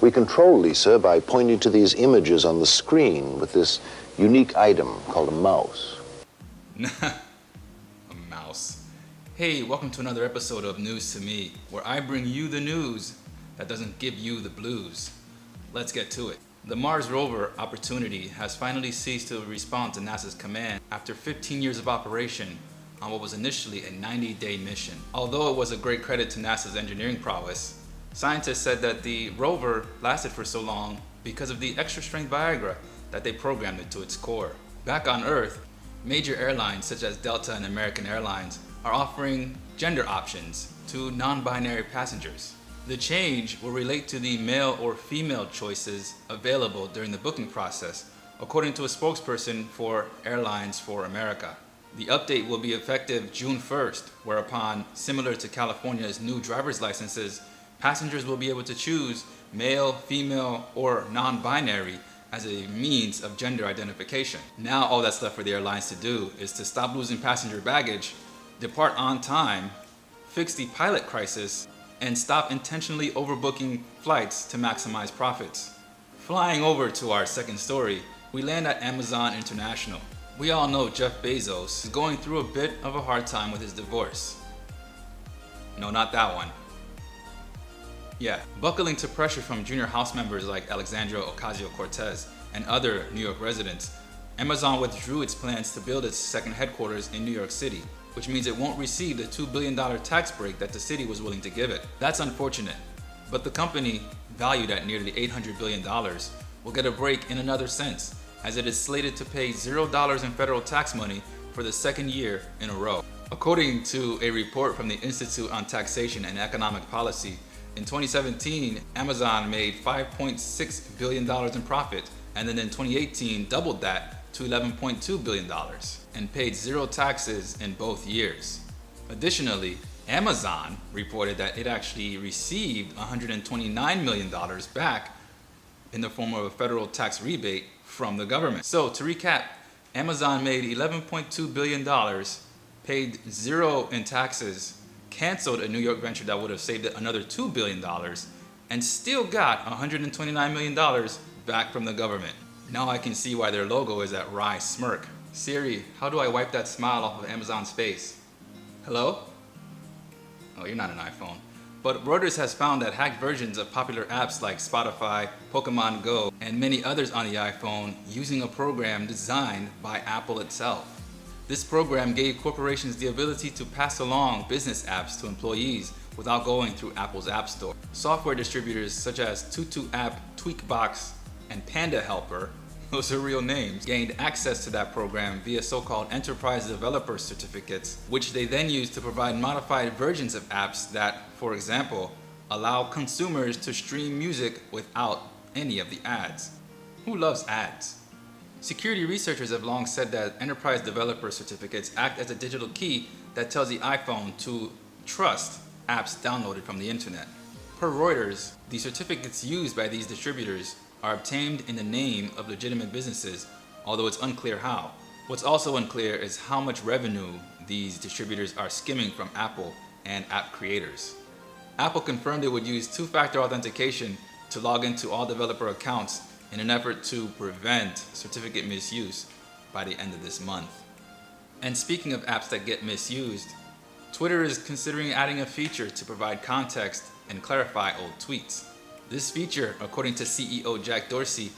We control Lisa by pointing to these images on the screen with this unique item called a mouse. A mouse. Hey, welcome to another episode of News to Me, where I bring you the news that doesn't give you the blues. Let's get to it. The Mars rover Opportunity has finally ceased to respond to NASA's command after 15 years of operation on what was initially a 90-day mission. Although it was a great credit to NASA's engineering prowess, scientists said that the rover lasted for so long because of the extra-strength Viagra that they programmed into its core. Back on Earth, major airlines such as Delta and American Airlines are offering gender options to non-binary passengers. The change will relate to the male or female choices available during the booking process, according to a spokesperson for Airlines for America. The update will be effective June 1st, whereupon, similar to California's new driver's licenses, passengers will be able to choose male, female, or non-binary as a means of gender identification. Now all that's left for the airlines to do is to stop losing passenger baggage, depart on time, fix the pilot crisis, and stop intentionally overbooking flights to maximize profits. Flying over to our second story, we land at Amazon International. We all know Jeff Bezos is going through a bit of a hard time with his divorce. No, not that one. Yeah, buckling to pressure from junior House members like Alexandria Ocasio-Cortez and other New York residents, Amazon withdrew its plans to build its second headquarters in New York City, which means it won't receive the $2 billion tax break that the city was willing to give it. That's unfortunate, but the company, valued at nearly $800 billion, will get a break in another sense, as it is slated to pay $0 in federal tax money for the second year in a row. According to a report from the Institute on Taxation and Economic Policy, in 2017, Amazon made $5.6 billion in profit, and then in 2018 doubled that to $11.2 billion and paid zero taxes in both years. Additionally, Amazon reported that it actually received $129 million back in the form of a federal tax rebate from the government. So to recap, Amazon made $11.2 billion, paid zero in taxes, canceled a New York venture that would have saved it another $2 billion, and still got $129 million back from the government. Now I can see why their logo is that wry smirk. Siri, how do I wipe that smile off of Amazon's face? Hello? Oh, you're not an iPhone. But Reuters has found that hacked versions of popular apps like Spotify, Pokemon Go, and many others on the iPhone using a program designed by Apple itself. This program gave corporations the ability to pass along business apps to employees without going through Apple's App Store. Software distributors such as TutuApp, Tweakbox, and Panda Helper, those are real names, gained access to that program via so-called enterprise developer certificates, which they then used to provide modified versions of apps that, for example, allow consumers to stream music without any of the ads. Who loves ads? Security researchers have long said that enterprise developer certificates act as a digital key that tells the iPhone to trust apps downloaded from the internet. Per Reuters, the certificates used by these distributors are obtained in the name of legitimate businesses, although it's unclear how. What's also unclear is how much revenue these distributors are skimming from Apple and app creators. Apple confirmed it would use two-factor authentication to log into all developer accounts in an effort to prevent certificate misuse by the end of this month. And speaking of apps that get misused, Twitter is considering adding a feature to provide context and clarify old tweets. This feature, according to CEO Jack Dorsey,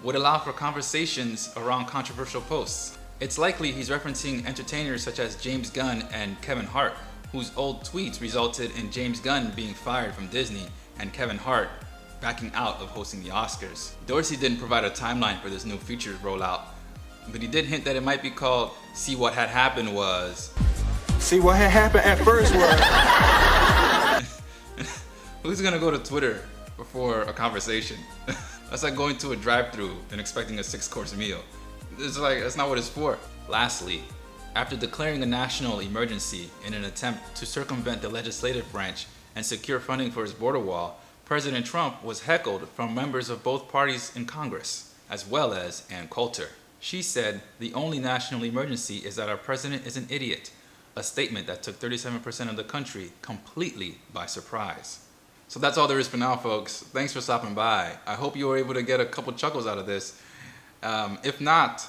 would allow for conversations around controversial posts. It's likely he's referencing entertainers such as James Gunn and Kevin Hart, whose old tweets resulted in James Gunn being fired from Disney and Kevin Hart backing out of hosting the Oscars. Dorsey didn't provide a timeline for this new feature's rollout, but he did hint that it might be called See What Had Happened Was. See what had happened at first was. Who's gonna go to Twitter before a conversation? That's like going to a drive-thru and expecting a 6-course meal. That's not what it's for. Lastly, after declaring a national emergency in an attempt to circumvent the legislative branch and secure funding for his border wall, President Trump was heckled from members of both parties in Congress, as well as Ann Coulter. She said, "The only national emergency is that our president is an idiot," a statement that took 37% of the country completely by surprise. So that's all there is for now, folks. Thanks for stopping by. I hope you were able to get a couple chuckles out of this. If not,